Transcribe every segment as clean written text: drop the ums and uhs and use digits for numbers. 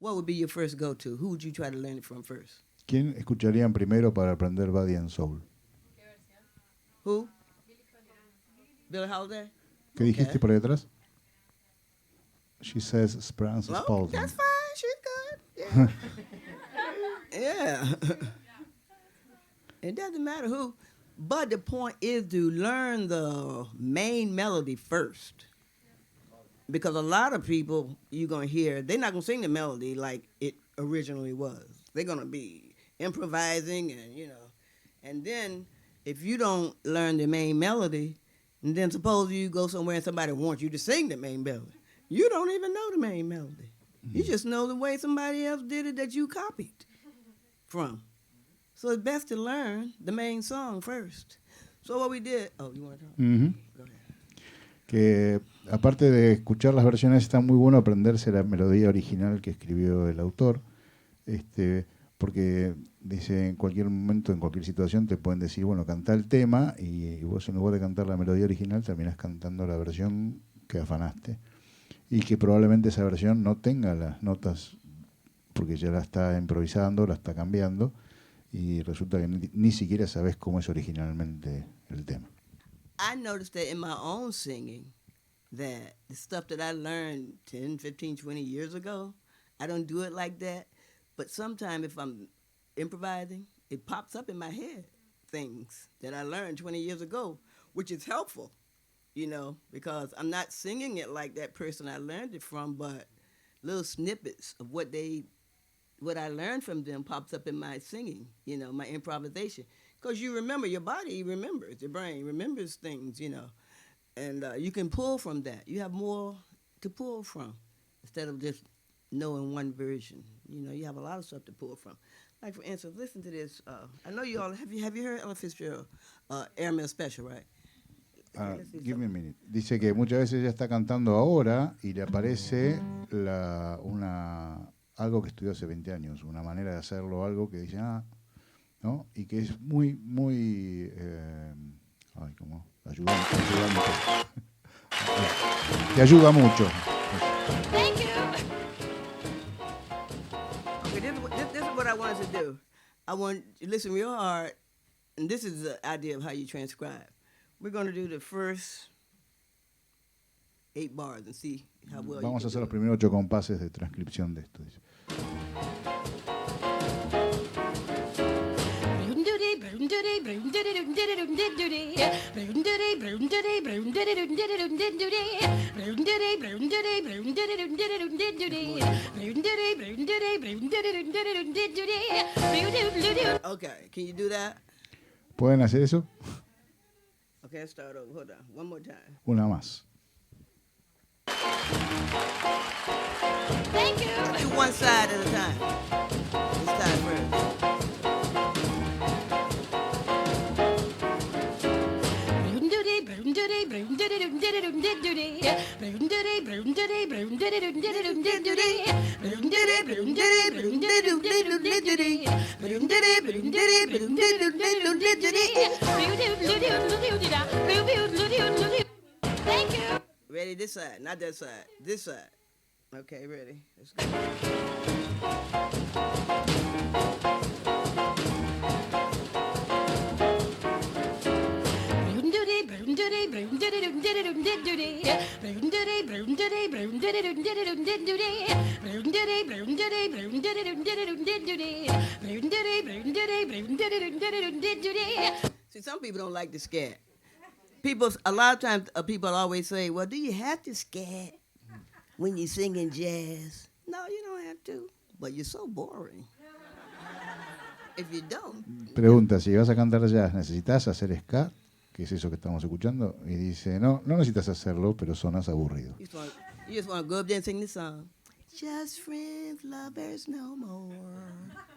what would be your first go-to? Who would you try to learn it from first? ¿Quién escucharían primero para aprender Body and Soul? Who? Billie Holiday? ¿Qué dijiste por ahí atrás? She says Frances Well, Spalding. that's fine. She's good. Yeah. Yeah. It doesn't matter who. But the point is to learn the main melody first. Because a lot of people you're going to hear, they're not going to sing the melody like it originally was. They're going to be improvising and. And then if you don't learn the main melody, and then suppose you go somewhere and somebody wants you to sing the main melody. You don't even know the main melody. You just know the way somebody else did it that you copied from. So it's best to learn the main song first. So what we did... Oh, you want to talk? Uh-huh. Go ahead. Que aparte de escuchar las versiones, está muy bueno aprenderse la melodía original que escribió el autor, porque dice en cualquier momento, en cualquier situación, te pueden decir, bueno, cantá el tema, y vos en lugar de cantar la melodía original terminás cantando la versión que afanaste. Y que probablemente esa versión no tenga las notas porque ya la está improvisando, la está cambiando y resulta que ni siquiera sabes cómo es originalmente el tema. I noticed that in my own singing, that the stuff that I learned 10, 15, 20 years ago, I don't do it like that. But sometimes if I'm improvising, it pops up in my head, things that I learned 20 years ago, which is helpful. Because I'm not singing it like that person I learned it from, but little snippets of what I learned from them pops up in my singing, my improvisation. Because you remember, your body remembers, your brain remembers things, and you can pull from that. You have more to pull from instead of just knowing one version. You have a lot of stuff to pull from. Like, for instance, listen to this. I know you all, have you heard Ella Fitzgerald, Airmail Special, right? Give me a minute. Dice que muchas veces ella está cantando ahora y le aparece algo que estudió hace 20 años, una manera de hacerlo, algo que dice, ¿no? Y que es muy, muy, ¿cómo? Ayudante. Te ayuda mucho. Thank you. Okay, this is what I wanted to do. I want you to listen real hard, and this is the idea of how you transcribe. We're going to do the first 8 bars and see how well Vamos you a hacer can los primeros 8 compases de transcripción de esto. Dice. Okay, can you do that? ¿Pueden hacer eso? Okay, let's start over. Hold on. One more time. Una más. Thank you. Let's do one side at a time. This time first. Thank you. Ready? This side, not that side. This side. Okay, ready? Let's go. See, some people don't like the scat. A lot of times, people always say, well, do you have to scat when you're singing jazz? No, you don't have to, but you're so boring. If you don't. Pregunta, si vas a cantar jazz, ¿necesitas hacer ska? ¿Qué es eso que estamos escuchando? Y dice, no necesitas hacerlo, pero sonas aburrido. You just want to go up there and sing this song. Just friends, lovers no more.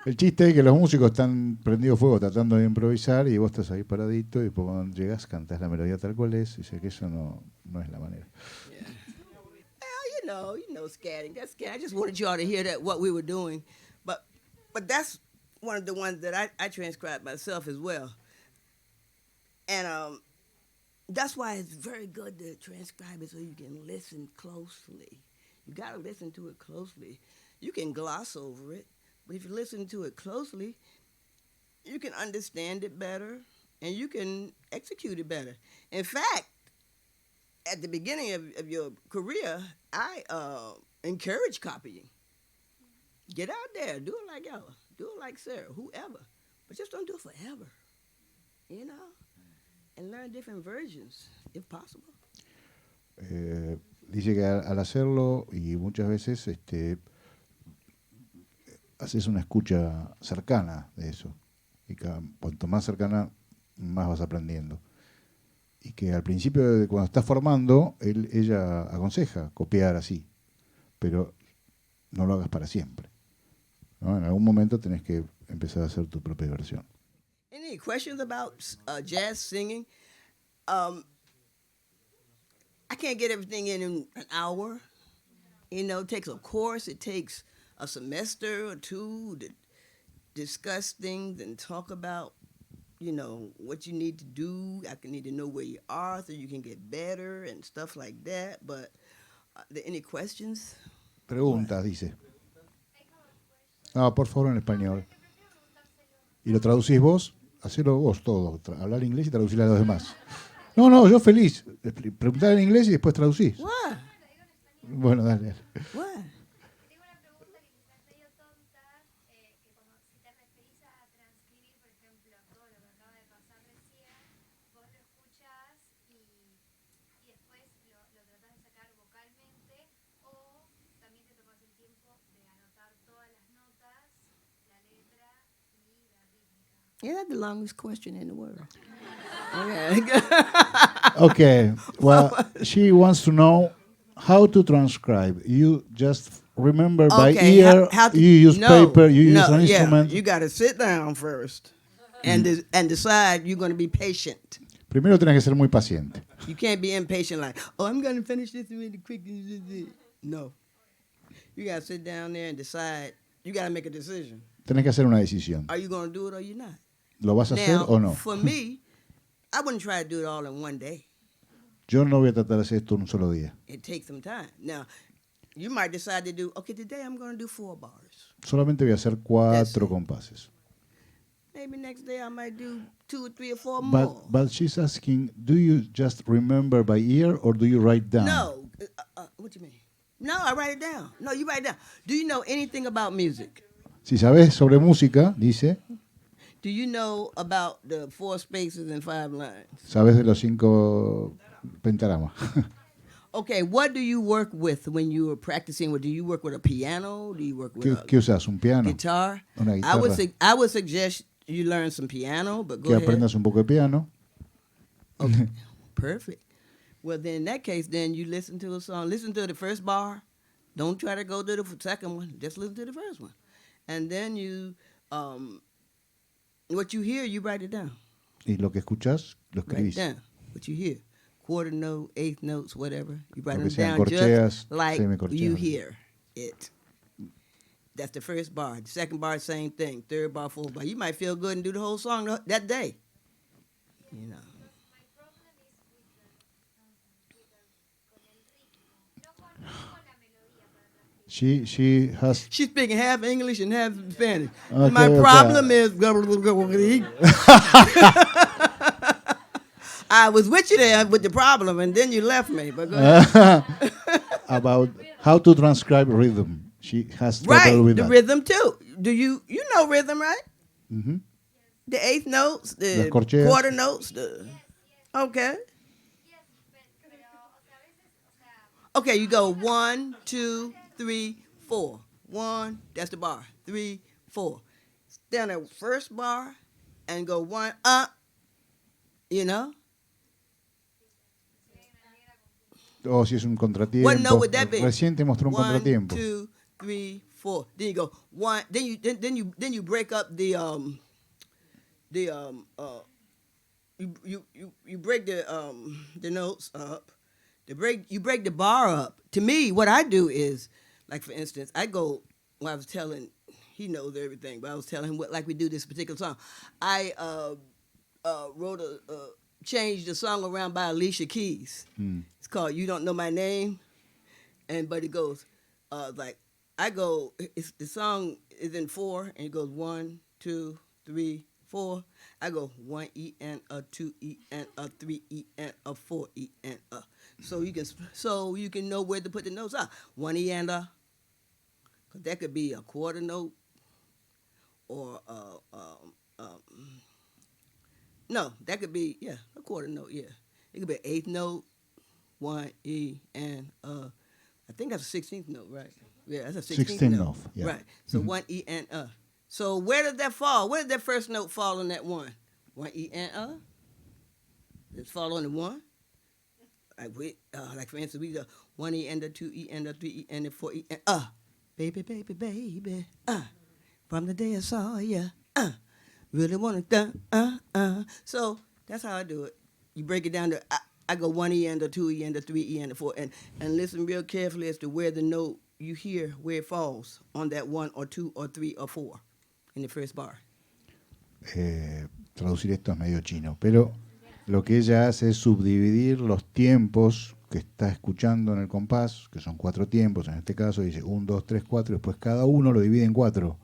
El chiste es que los músicos están prendidos fuego tratando de improvisar y vos estás ahí paradito y después cuando llegas cantás la melodía tal cual es y sé que eso no es la manera. Yeah. Well, you know, scatting. That's scatting. I just wanted you all to hear that what we were doing, but that's one of the ones that I transcribed myself as well, and that's why it's very good to transcribe it so you can listen closely. You got to listen to it closely. You can gloss over it, but if you listen to it closely, you can understand it better and you can execute it better. In fact, at the beginning of your career, I encourage copying. Get out there, do it like Ella, do it like Sarah, whoever, but just don't do it forever, you know, and learn different versions if possible. Dice que al hacerlo y muchas veces haces una escucha cercana de eso y cuanto más cercana más vas aprendiendo y que al principio de cuando estás formando ella aconseja copiar así, pero no lo hagas para siempre, ¿no? En algún momento tenés que empezar a hacer tu propia versión. Any questions about jazz singing? I can't get everything in an hour. You know, it takes a course, it takes a semester or two to discuss things and talk about, you know, what you need to do. I need to know where you are so you can get better and stuff like that. But are there any questions? Preguntas, dice. Ah, por favor, en español. ¿Y lo traducís vos? Hacelo vos todo. Hablar inglés y traducirle a los demás. No, yo feliz. Preguntar en inglés y después traducís. What? Bueno, dale. What? Tengo una pregunta que quizás es medio tonta, que como si te referís a transcribir, por ejemplo, todo lo que acaba de pasar recién, vos lo escuchás y después lo tratás de sacar vocalmente, o también te tomás el tiempo de anotar todas las notas, la letra y la rítmica. Yeah, that's the longest question in the world. Okay, well, she wants to know how to transcribe. You just remember by ear, how to, you use paper, you use an instrument. You got to sit down first and decide you're going to be patient. Primero tenés que ser muy paciente. You can't be impatient like, oh, I'm going to finish this really quick. No. You got to sit down there and decide. You got to make a decision. Tenés que hacer una decisión. Are you going to do it or you're not? ¿Lo vas a hacer o no? For me, I wouldn't try to do it all in one day. Yo no voy a tratar de hacer esto en un solo día. It takes some time. Now, you might decide to do, okay, today I'm going to do 4 bars. Solamente voy a hacer 4 compases. Maybe next day I might do 2 or 3 or 4 more. But she's asking, do you just remember by ear or do you write down? No. What do you mean? No, I write it down. No, you write it down. Do you know anything about music? Si sabes sobre música, dice, Do you know about the 4 spaces and 5 lines? sabes de los 5 pentagramas. Okay, what do you work with when you are practicing? Do you work with a piano? Do you work with ¿Qué usas? ¿Un piano? guitar? Una guitarra. I would suggest you learn some piano, but go Que ahead. aprendas un poco de piano. Okay, perfect. Well, then in that case, then you listen to a song. Listen to the first bar. Don't try to go to the second one. Just listen to the first one. And then you, what you hear, you write it down. Y lo que escuchas, lo Write it escribís. down. What you hear. Quarter note, eighth notes, whatever. You write Lo them que sean down corcheas, just like semicorcheas. you hear it. That's the first bar. The second bar, same thing. Third bar, fourth bar. You might feel good and do the whole song that day. You know. My problem is con el ritmo, no con la melodía para transcribir. She has... She's speaking half English and half Spanish. Okay, My okay. problem is... I was with you there with the problem, and then you left me. But go ahead. about how to transcribe rhythm. She has trouble Right, with the that. rhythm too. Do you know rhythm, right? Mm-hmm. The eighth notes, the Las corcheas. quarter notes, okay. Yes, pero, o sea, a veces, o sea, Okay, you go 1, 2, 3, 4. 1, that's the bar. 3, 4. Stay on that first bar and go 1 up. You know. O si es un contratiempo. What note would that be? Recién te mostró un 1, contratiempo. 2, 3, 4. Then you go 1. Then you break up you break the notes up. You break the bar up. To me, what I do is, like for instance, I go. When I was telling, he knows everything, but I was telling him what, like we do this particular song. I wrote changed the song around by Alicia Keys. It's called "You Don't Know My Name," but it goes like I go. The song is in 4, and it goes 1, 2, 3, 4. I go 1 E and a 2 E and a 3 E and a 4 E and a. So you can know where to put the notes. 1 E and a. Cause that could be a quarter note, or no, that could be a quarter note. Yeah, it could be an eighth note. 1 E and I think that's a 16th note, right? Yeah, that's a 16th note. Yeah. Right. So 1 E and So where does that fall? Where did that first note fall on that 1? 1 E and Does it fall on the 1? Like for instance, we go 1 E and a 2 E and a 3 E and a 4 E and baby, baby, baby, from the day I saw ya, really wanna So that's how I do it. You break it down to I go 1 E and a 2 E and a 3 E and a 4 and listen real carefully as to where the note you hear where it falls on that 1 or 2 or 3 or 4 in the first bar. Traducir esto es medio chino, pero lo que ella hace es subdividir los tiempos que está escuchando en el compás, que son 4 tiempos, en este caso dice 1, 2, 3, 4, después cada uno lo divide en 4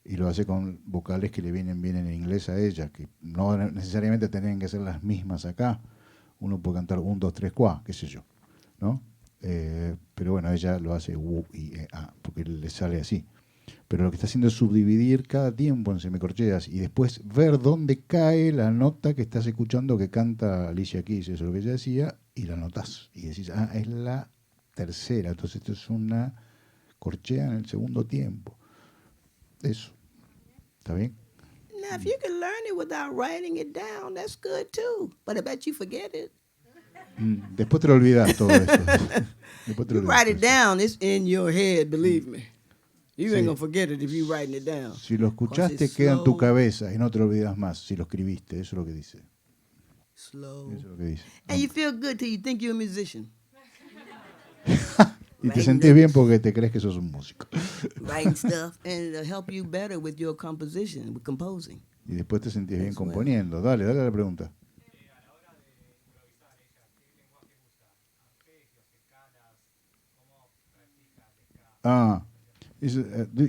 y lo hace con vocales que le vienen bien en inglés a ella, que no necesariamente tienen que ser las mismas acá. Uno puede cantar 1, 2, 3, 4, qué sé yo, ¿no? Pero bueno, ella lo hace u y a, porque le sale así. Pero lo que está haciendo es subdividir cada tiempo en semicorcheas y después ver dónde cae la nota que estás escuchando que canta Alicia Keys, eso es lo que ella decía, y la notás. Y decís, es la tercera, entonces esto es una corchea en el segundo tiempo. Eso. ¿Está bien? Now, if you can learn it without writing it down, that's good too. But I bet you forget it. Después te lo olvidas todo eso. You write it down, it's in your head, believe me. You ain't Sí. gonna forget it if you writing it down. Si lo escuchaste, queda en tu cabeza y no te lo olvidas más. Si lo escribiste, eso es lo que dice. Slow. Eso es lo que dice. And you feel good till you think you're a musician. Y te sentís bien porque te crees que sos un músico. Writing stuff, and it'll help you better with your composition, with composing. Y después te sentís bien As well. componiendo. Dale a la pregunta.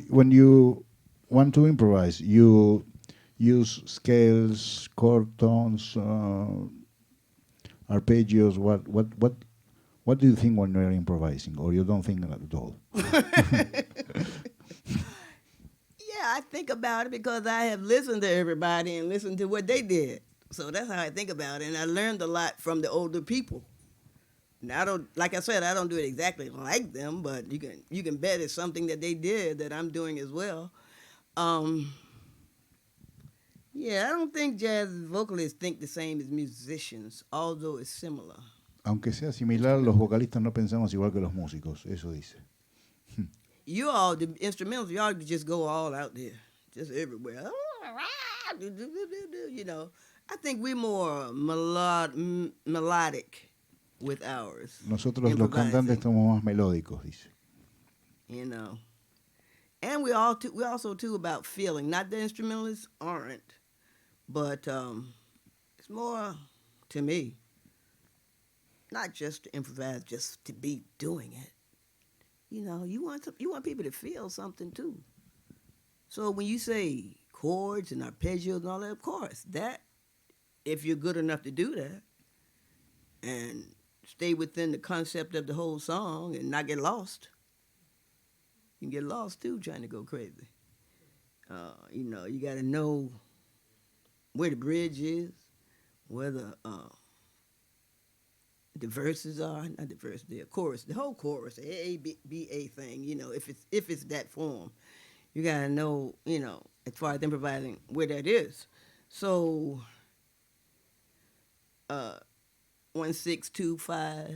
When you want to improvise, you use scales, chord tones, arpeggios. What do you think when you're improvising, or you don't think at all? Yeah, I think about it because I have listened to everybody and listened to what they did. So that's how I think about it. And I learned a lot from the older people. Now, like I said, I don't do it exactly like them, but you can bet it's something that they did that I'm doing as well. Yeah, I don't think jazz vocalists think the same as musicians, although it's similar. Aunque sea similar, los vocalistas no pensamos igual que los músicos, eso dice. You all, the instrumentals, y'all just go all out there, just everywhere. You know, I think we're more melodic with ours. Nosotros los cantantes somos más melódicos, dice. You know, and we also too about feeling. Not the instrumentalists aren't, but it's more to me. Not just to improvise, just to be doing it. You know, you want people to feel something too. So when you say chords and arpeggios and all that, of course, that if you're good enough to do that and stay within the concept of the whole song and not get lost, you can get lost too trying to go crazy. You know, you got to know where the bridge is, where the verses are, not the verse, the chorus, the whole chorus, the A-B-A thing, you know, if it's that form, you gotta know, you know, as far as improvising, where that is. So, 1 6 2 5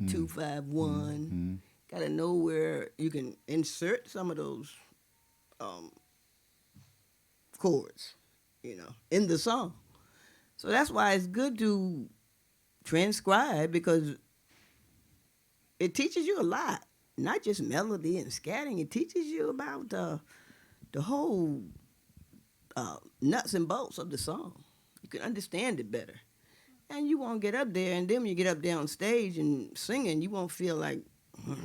2 5 1, gotta know where you can insert some of those chords, you know, in the song. So that's why it's good to transcribe, because it teaches you a lot, not just melody and scatting. It teaches you about the whole nuts and bolts of the song. You can understand it better, and you won't get up there. And then when you get up there on stage and singing, you won't feel like You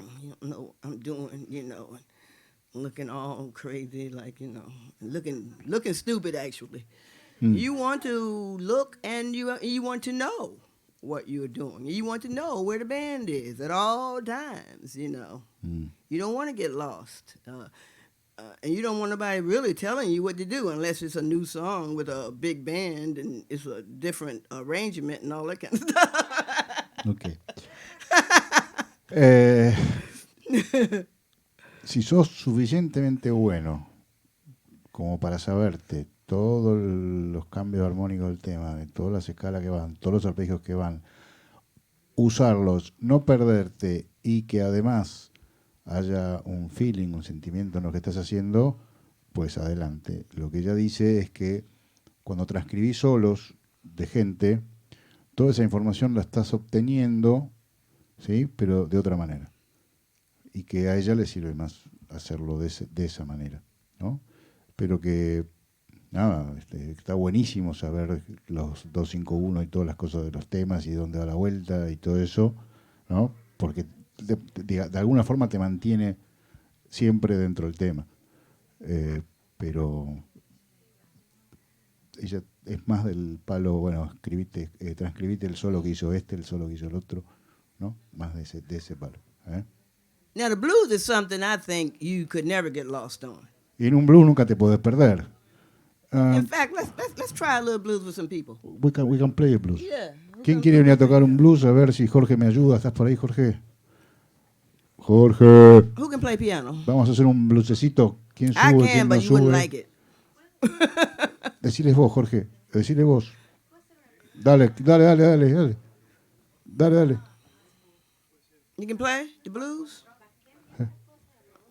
don't know what I'm doing, looking all crazy, like, looking stupid, actually. You want to look and you want to know what you're doing. You want to know where the band is at all times, You don't want to get lost. And you don't want nobody really telling you what to do unless it's a new song with a big band and it's a different arrangement and all that kind of stuff. Ok. Eh, si sos suficientemente bueno como para saberte todos los cambios armónicos del tema, de todas las escalas que van, todos los arpegios que van, usarlos, no perderte y que además haya un feeling, un sentimiento en lo que estás haciendo, pues adelante. Lo que ella dice es que cuando transcribís solos de gente, toda esa información la estás obteniendo, ¿sí? Pero de otra manera. Y que a ella le sirve más hacerlo de esa manera, ¿no? Pero que, nada, está buenísimo saber los 251 y todas las cosas de los temas y dónde va la vuelta y todo eso, ¿no? Porque de alguna forma te mantiene siempre dentro del tema. Pero ella es más del palo, bueno, transcribite el solo que hizo el solo que hizo el otro, ¿no? Más de ese palo. Now, the blues is something I think you could never get lost on. Y en un blues nunca te podés perder. In fact, let's try a little blues with some people. We can play a blues. Yeah. ¿Quién quiere venir a tocar un blues? A ver si Jorge me ayuda. ¿Estás por ahí, Jorge? Jorge. Who can play piano? Vamos a hacer un blusecito. ¿Quién I sube? can, ¿Quién no but you wouldn't sube? like it. Deciles vos, Jorge. Deciles vos. Dale. Dale. You can play the blues?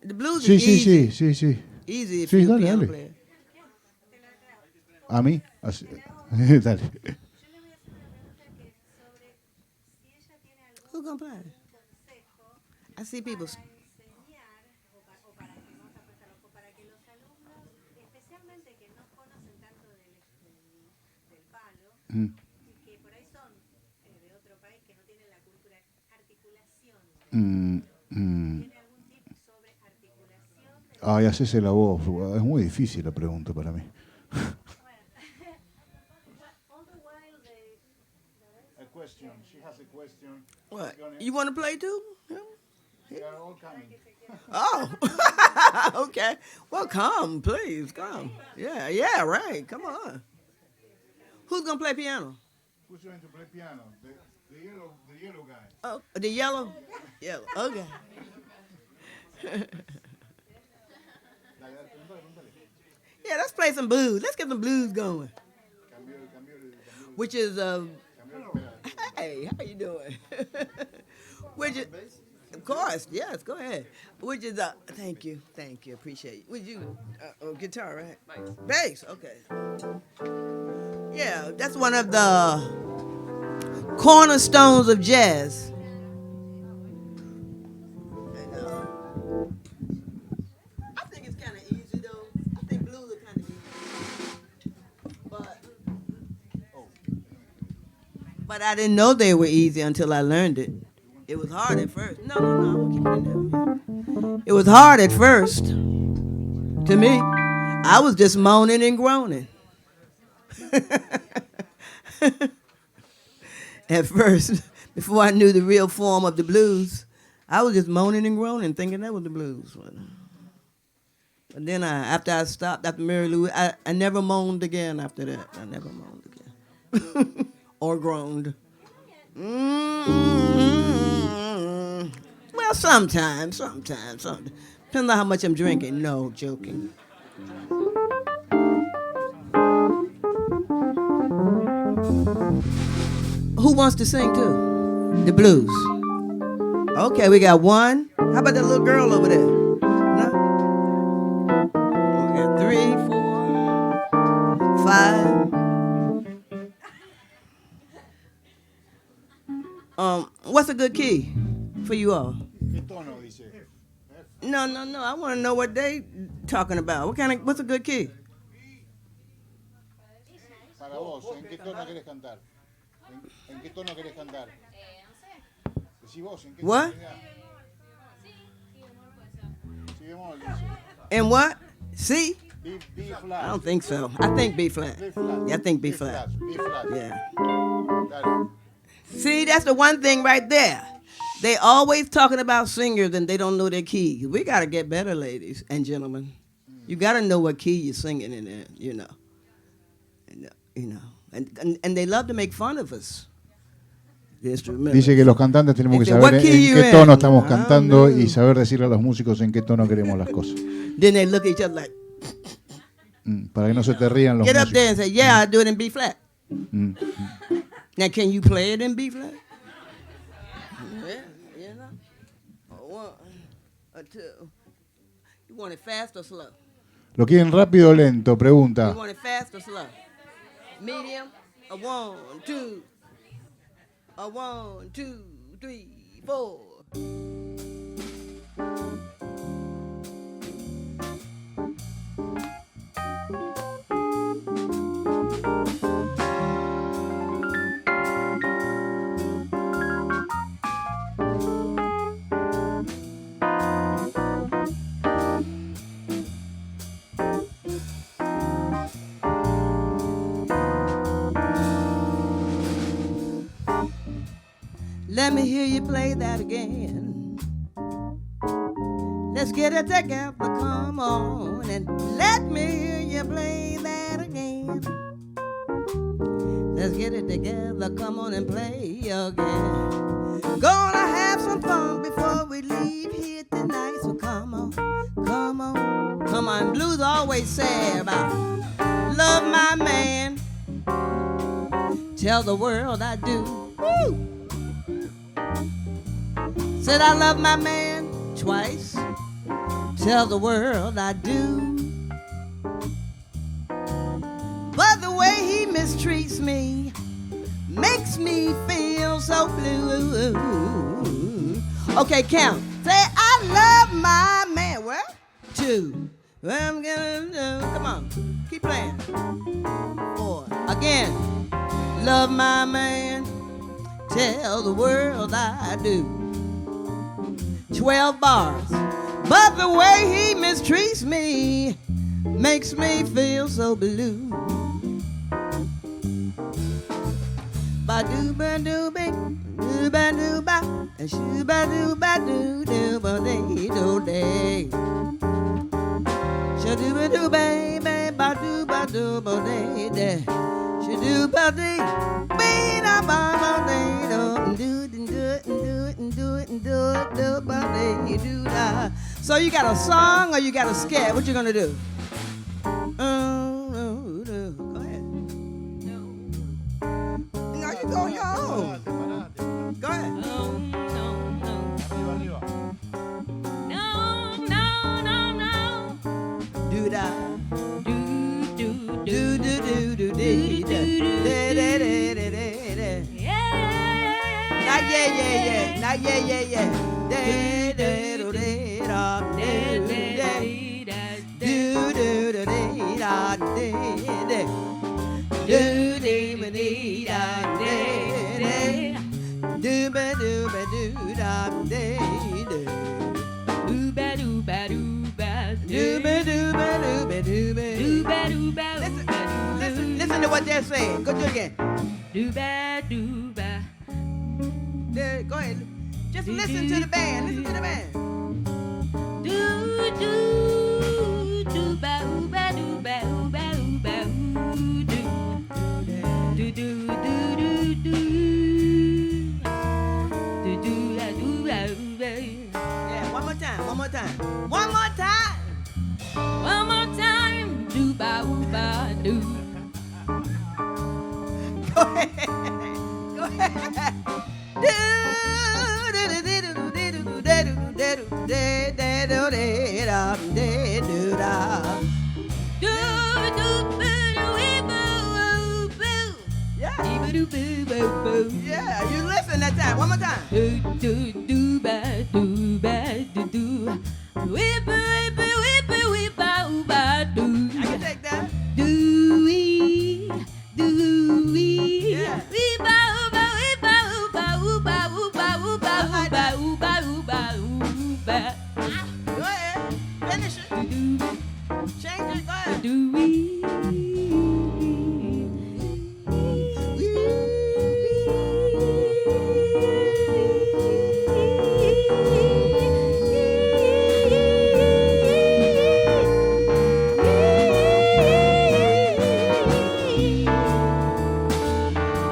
The blues Sí, is easy. sí. Easy if Sí, you're a dale, piano dale. player. ¿A mí? Así. Dale. Yo le voy a hacer una pregunta que sobre si ella tiene algún Who gonna play? consejo I see people. para enseñar o para que vamos a prestar ojo, para que los alumnos, especialmente que no conocen tanto del palo Mm. y que por ahí son de otro país que no tienen la cultura articulación, ¿tiene algún tip sobre articulación? Ay, hacese la voz. Es muy difícil la pregunta para mí. All the while they A question. She has a question. What? You want to play too? Yeah. They are all coming. Oh, okay. Well, come, please, come. Yeah, right. Come on. Who's gonna play piano? Who's going to play piano? The yellow guy. Oh, the yellow. Okay. Yeah, let's play some blues. Let's get some blues going. Which is hey, how you doing? Which is, of course, yes, go ahead. Which is thank you, appreciate you. Would you guitar, right? Bass, okay. Yeah, that's one of the cornerstones of jazz. I think it's kind of easy though. I think blues are kind of easy, but I didn't know they were easy until I learned it. It was hard at first. No, I'm gonna keep it in there. It was hard at first to me. I was just moaning and groaning. At first, before I knew the real form of the blues, I was just moaning and groaning, thinking that was the blues. But then after I stopped, after Mary Lou, I never moaned again after that. I never moaned again. Or groaned. Well, sometimes. Depends on how much I'm drinking. No, joking. Who wants to sing too? The blues. Okay, we got one. How about that little girl over there? No? We got 3, 4, 5. What's a good key for you all? ¿Qué tono dice? No. I want to know what they talking about. What's a good key? Para vos, ¿en qué tono querés cantar? ¿En qué tono querés cantar? no sé. Decí vos, ¿en qué What? tonalidad? And what? C? B I flat. don't think so. I think B flat. B flat. Yeah, I think B flat. B flat. Yeah. Dale. See, that's the one thing right there. They always talking about singers and they don't know their key. We got to get better, ladies and gentlemen. You got to know what key you're singing in there, you know. And they love to make fun of us. Just remember. Dice que los cantantes tenemos que Dice, saber "What key en you qué in?" tono estamos I cantando don't know. y saber decirle a los músicos en qué tono queremos las cosas. Then they look at each other like, Para que no se te rían los get up músicos. there and say, yeah, I do it in B flat. Mm. Now, can you play it in B flat? Yeah, you know. One, a two. You want it fast or slow? ¿Lo quieren rápido o lento? You Pregunta. want it fast or slow? Medium? A 1, 2. A 1, 2, 3, 4. Let me hear you play that again. Let's get it together, come on, and let me hear you play that again. Let's get it together, come on and play again. Gonna have some fun before we leave here tonight, so come on, come on, come on. Blues always say about love my man, tell the world I do. Woo! Said I love my man twice, tell the world I do. But the way he mistreats me makes me feel so blue. Okay, count. Say I love my man. What? 2. I'm gonna do. Come on, keep playing. 4. Again. Love my man, tell the world I do. 12 bars. But the way he mistreats me makes me feel so blue. Ba-doo-ba-doo-ba, doo-ba-doo-ba, shoo-ba-doo-ba-doo-doo-ba-dee-doo-day. Shoo-doo-ba-doo-ba-ba, ba-doo-ba-doo-ba-dee-day. Shoo-doo-ba-dee, be-da-ba-ba-dee-doo-do-do-do-do-do-ba-dee-doo-da. So you got a song or you got a scat? What you gonna do? Go ahead. No, you go your own. Go ahead. Do da. Do do do do dee da da da da da da. Not yeah yeah yeah. Not yeah yeah yeah. Da da do da da da da. Do do do da da da da. Do do ba dee da da da. Do ba do ba do da da da. Do ba do ba do ba. Do ba do ba do ba do ba. Do ba do ba. Listen to what they're saying. Go do it again. Do ba do ba. Go ahead. Just listen to the band. Listen to the band. Do do do ba oo ba do ba oo ba oo ba oo do do do do do do do do la do ba oo ba. Yeah, one more time. One more time. One more time. One more time. Do ba oo ba do. Go ahead. Go ahead. Yeah, you listen that time. One more time. Do do do ba do ba do do. Whip whip whip whip ba ba do. I can take that. Do we do we? Yeah. We ba ba we ba ba ba ba ba ba ba ba ba ba ba. Go ahead. Change it, go ahead. Do we?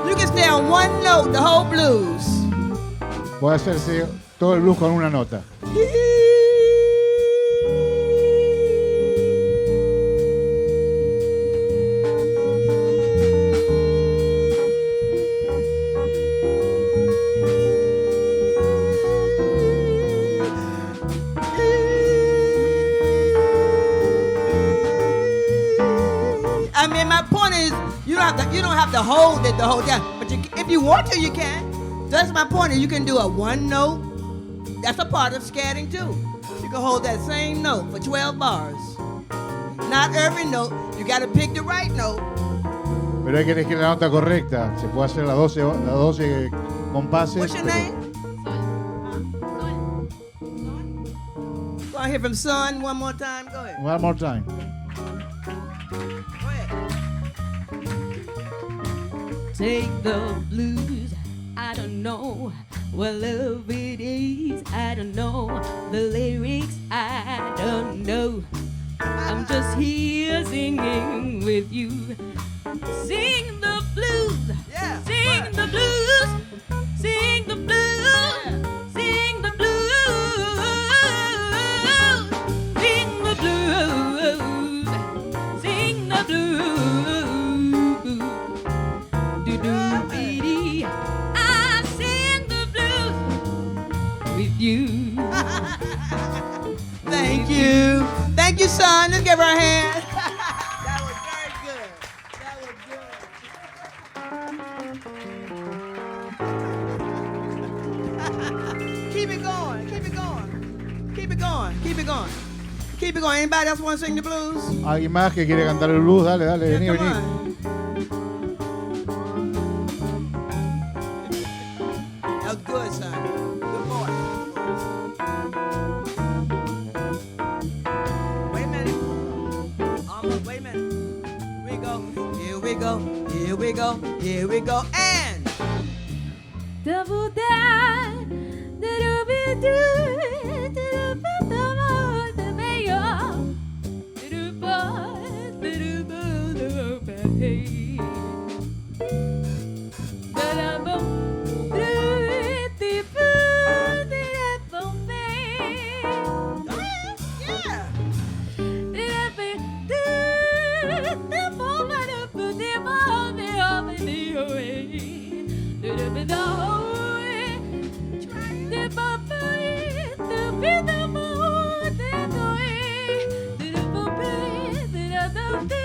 You can stay on one note, the whole blues. Puede hacerse todo el blues con una nota. I mean, my point is, you don't have to hold it the whole time. But if you want to, you can. That's my point. Is you can do a one note. That's a part of scatting too. You can hold that same note for 12 bars. Not every note. You got to pick the right note. Pero hay que elegir la nota correcta. Se puede hacer las 12 compases. What's your pero- name? Go on, hear from Son one more time. Go ahead. One more time. Go ahead. Take the blues, I don't know what love it is, I don't know the lyrics, I don't know. I'm just here singing with you. Sing the blues, Yeah. sing the blues, sing the blues, sing the blues, sing the blues, sing the blues. Do-do-be-dee. I sing the blues with you. Thank you. Thank you, Son. Let's give her a hand. That was very good. That was good. Keep it going. Keep it going. Keep it going. Keep it going. Keep it going. Anybody else want to sing the blues? ¿Alguien más que quiere cantar el blues? Dale, dale, Yeah, vení, come vení. on. That was good, son. Good boy. Wait a minute. Almost. Wait a minute. Here we go. Here we go. Here we go. Here we go. And Double down, do-do-be-doo, do-do-be-do-mo, do-be-yo, do-do-bo, do-do-bo-do-be. Da-da-bum, do-do-be-boo, do-da-bum-be. yeah. Do